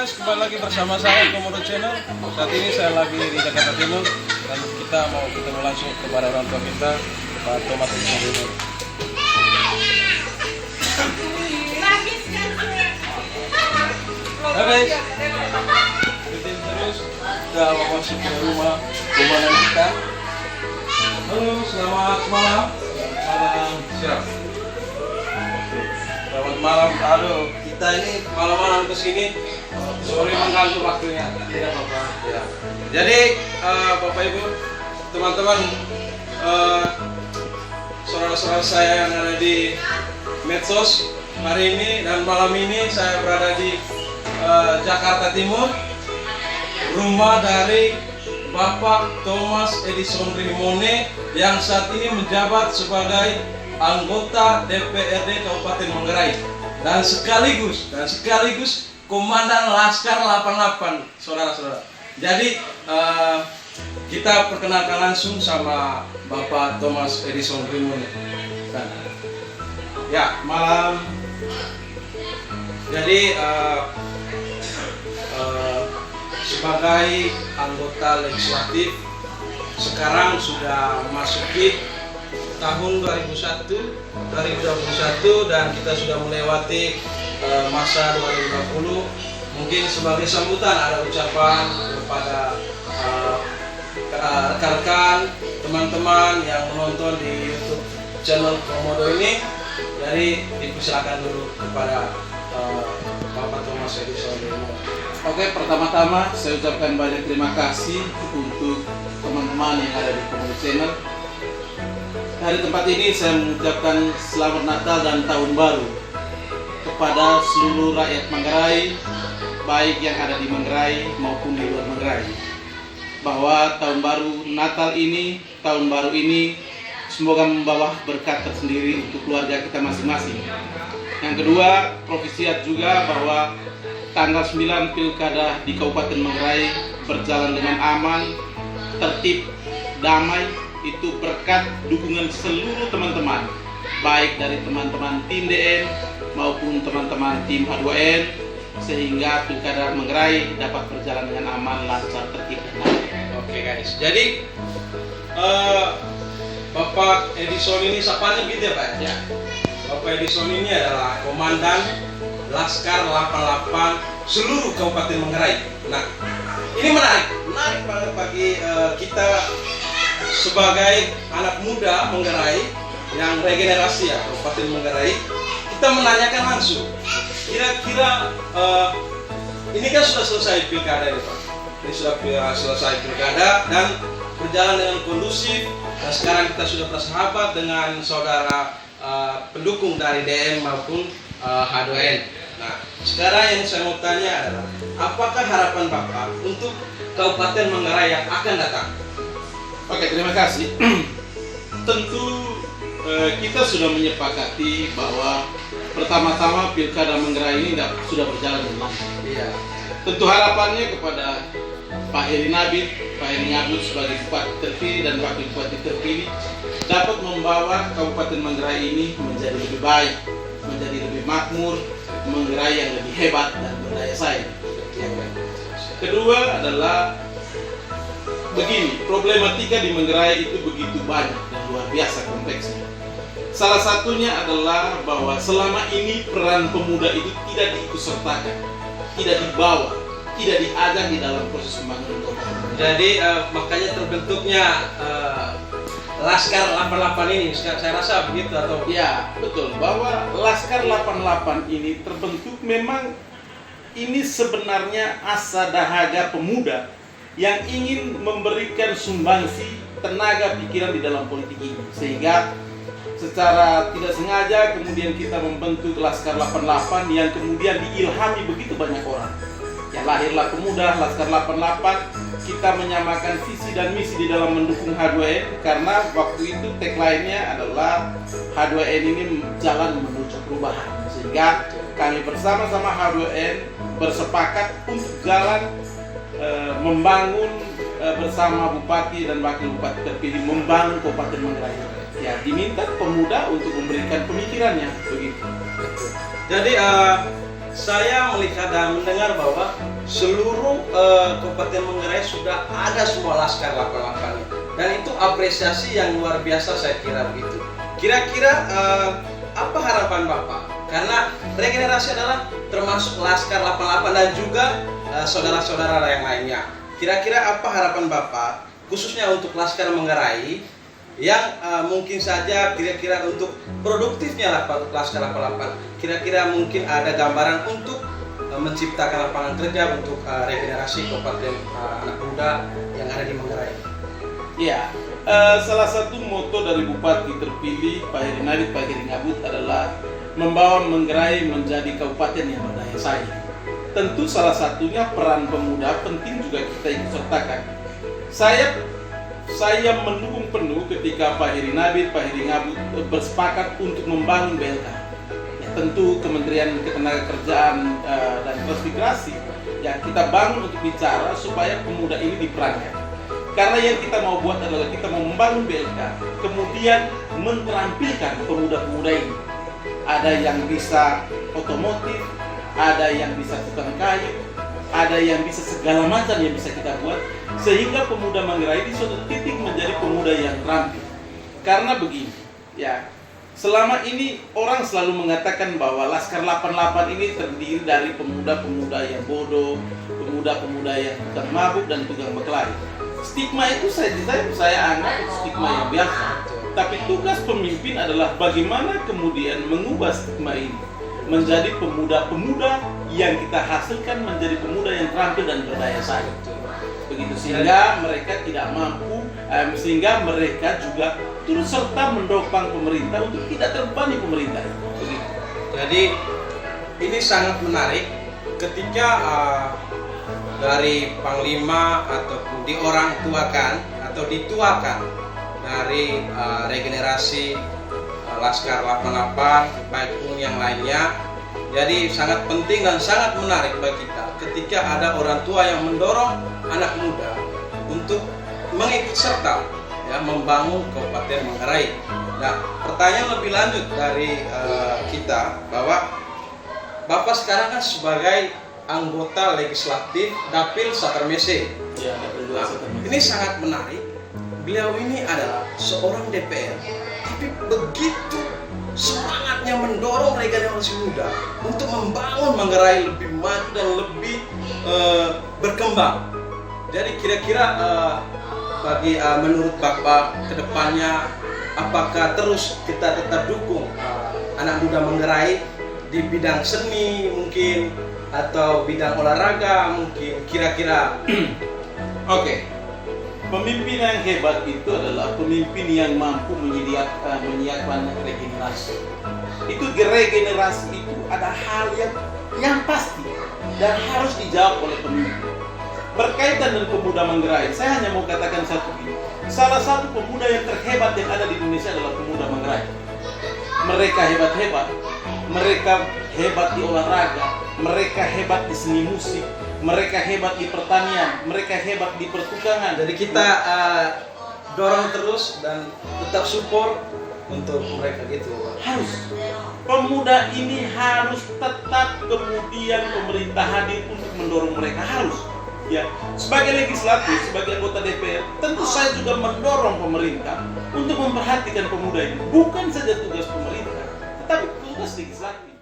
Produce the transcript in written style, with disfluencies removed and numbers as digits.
guys, kembali lagi bersama saya Komodo Channel. Saat ini saya lagi di Jakarta Timur dan kita mau ketemu langsung kepada orang tua kita, Pak Thomas Edison Junior. Oke guys, ikutin terus. Kita mau masuk ke rumah komandan kita. Halo, selamat malam. Malam siap. Selamat malam. Aduh, kita ini malam-malam kesini. Sorry mengganggu waktunya. Tidak apa-apa. Ya. Jadi Bapak Ibu, teman-teman, saudara-saudara saya yang ada di medsos, hari ini dan malam ini saya berada di Jakarta Timur, rumah dari Bapak Thomas Edison Rimone yang saat ini menjabat sebagai anggota DPRD Kabupaten Manggarai dan sekaligus Komandan Laskar 88, saudara-saudara. Jadi kita perkenalkan langsung sama Bapak Thomas Edison Rimone. Ya, malam. Jadi sebagai anggota legislatif sekarang sudah masuki tahun 2021 dan kita sudah melewati masa 2020. Mungkin sebagai sambutan ada ucapan kepada rekan-rekan, teman-teman yang menonton di YouTube channel Komodo ini. Jadi dipersilakan dulu kepada Bapak Thomas Edison. Oke, pertama-tama saya ucapkan banyak terima kasih untuk teman-teman yang ada di Komodo Channel. Dari tempat ini saya mengucapkan selamat Natal dan Tahun Baru kepada seluruh rakyat Manggarai, baik yang ada di Manggarai maupun di luar Manggarai. Bahwa tahun baru Natal ini, tahun baru ini semoga membawa berkat tersendiri untuk keluarga kita masing-masing. Yang kedua, profisiat juga bahwa tanggal 9 Pilkada di Kabupaten Manggarai berjalan dengan aman, tertib, damai, itu berkat dukungan seluruh teman-teman, baik dari teman-teman tim DN maupun teman-teman tim H2N, sehingga Pilkada Manggarai dapat berjalan dengan aman, lancar, tertib, dan damai. Oke guys, jadi Bapak Edison ini sapanya gitu ya Pak? Ya. Bapak Edison ini adalah Komandan Laskar 88 seluruh Kabupaten Manggarai. Nah, ini menarik banget bagi kita sebagai anak muda Manggarai yang regenerasi ya Kabupaten Manggarai. Kita menanyakan langsung, kira-kira ini kan sudah selesai pilkada ya Pak. Ini sudah selesai pilkada dan berjalan dengan kondusif. Dan sekarang kita sudah bersahabat dengan saudara pendukung dari DM maupun H2N. Nah, sekarang yang saya mau tanya adalah, apakah harapan Bapak untuk Kabupaten Manggarai yang akan datang? Oke, terima kasih. Tentu kita sudah menyepakati bahwa pertama-tama Pilkada Manggarai ini sudah berjalan dengan lancar. Iya. Tentu harapannya kepada Pak Heri Nabit, Pak Heri Ngabut sebagai Bupati terpilih dan Wakil Bupati terpilih dapat membawa Kabupaten Manggarai ini menjadi lebih baik, menjadi lebih makmur, Manggarai yang lebih hebat dan berdaya saing. Kedua adalah begini, problematika di Manggarai itu begitu banyak dan luar biasa kompleksnya. Salah satunya adalah bahwa selama ini peran pemuda itu tidak diikutsertakan, tidak dibawa, tidak diajak di dalam proses pembangunan kota. Jadi makanya terbentuknya Laskar 88 ini, saya rasa begitu atau? Ya, betul, bahwa Laskar 88 ini terbentuk memang ini sebenarnya asa dahaga pemuda yang ingin memberikan sumbangsi tenaga pikiran di dalam politik ini, sehingga secara tidak sengaja kemudian kita membentuk Laskar 88 yang kemudian diilhami begitu banyak orang. Ya, lahirlah pemuda Laskar 88. Kita menyamakan visi dan misi di dalam mendukung H2N karena waktu itu tagline-nya adalah H2N ini jalan menuju perubahan, sehingga kami bersama-sama H2N bersepakat untuk jalan membangun bersama Bupati dan Wakil Bupati terpilih membangun Kabupaten Manggarai. Ya, diminta pemuda untuk memberikan pemikirannya begitu. Jadi saya melihat dan mendengar bahwa seluruh Kabupaten Manggarai sudah ada semua Laskar 88 ini. Dan itu apresiasi yang luar biasa saya kira begitu. Kira-kira apa harapan Bapak? Karena regenerasi adalah termasuk Laskar 88 dan juga saudara-saudara yang lainnya. Kira-kira apa harapan Bapak khususnya untuk Laskar Manggarai yang mungkin saja kira-kira untuk produktifnya Laskar 88? Kira-kira mungkin ada gambaran untuk menciptakan lapangan kerja untuk regenerasi Kabupaten anak muda yang ada di Manggarai. Ya, salah satu moto dari Bupati terpilih Pak Heri Nabit, Pak Heri Ngabut adalah membawa Manggarai menjadi kabupaten yang berdaya saing. Tentu salah satunya peran pemuda penting juga kita ikut sertakan. Saya mendukung penuh ketika Pak Heri Nabit, Pak Heri Ngabut bersepakat untuk membangun BLK. Ya, tentu Kementerian Ketenagakerjaan dan Transmigrasi ya kita bangun untuk bicara supaya pemuda ini diperankan. Karena yang kita mau buat adalah kita mau membangun BLK, kemudian menterampilkan pemuda-pemuda ini. Ada yang bisa otomotif, ada yang bisa tukang kayu, ada yang bisa segala macam yang bisa kita buat, sehingga pemuda Manggarai di suatu titik menjadi pemuda yang terampil. Karena begini, ya, selama ini orang selalu mengatakan bahwa Laskar 88 ini terdiri dari pemuda-pemuda yang bodoh, pemuda-pemuda yang tukang mabuk dan tukang berkelahi. Stigma itu saya anggap stigma yang biasa. Tapi tugas pemimpin adalah bagaimana kemudian mengubah stigma ini menjadi pemuda-pemuda yang kita hasilkan menjadi pemuda yang terampil dan berdaya saing. Begitu, sehingga mereka tidak mampu, sehingga mereka juga turut serta mendopang pemerintah untuk tidak terbebani pemerintah. Begitu. Jadi ini sangat menarik ketika dari Panglima ataupun diorangtuakan atau dituakan dari regenerasi Laskar 88 maupun yang lainnya. Jadi sangat penting dan sangat menarik bagi kita ketika ada orang tua yang mendorong anak muda untuk mengikut serta ya membangun Kabupaten Manggarai. Nah, pertanyaan lebih lanjut dari kita bahwa Bapak sekarang kan sebagai anggota legislatif Dapil Satermese. Ya, Nah, ini sangat menarik. Beliau ini adalah seorang DPR, tapi begitu semangatnya mendorong regenerasi muda untuk membangun Manggarai lebih maju dan lebih berkembang. Jadi kira-kira bagi menurut Bapak ke depannya apakah terus kita tetap dukung anak muda Manggarai di bidang seni mungkin atau bidang olahraga mungkin kira-kira? Oke. Pemimpin yang hebat itu adalah pemimpin yang mampu menyiapkan regenerasi. Itu regenerasi itu ada hal yang pasti dan harus dijawab oleh pemimpin. Berkaitan dengan pemuda Manggarai, saya hanya mau katakan satu ini. Salah satu pemuda yang terhebat yang ada di Indonesia adalah pemuda Manggarai. Mereka hebat-hebat, mereka hebat di olahraga, mereka hebat di seni musik, mereka hebat di pertanian, mereka hebat di pertukangan. Jadi kita dorong terus dan tetap support untuk mereka gitu. Harus. Pemuda ini harus tetap kemudian pemerintah hadir untuk mendorong mereka, harus. Ya, sebagai legislatif, sebagai anggota DPR, tentu saya juga mendorong pemerintah untuk memperhatikan pemuda ini. Bukan saja tugas pemerintah, tetapi tugas legislatif.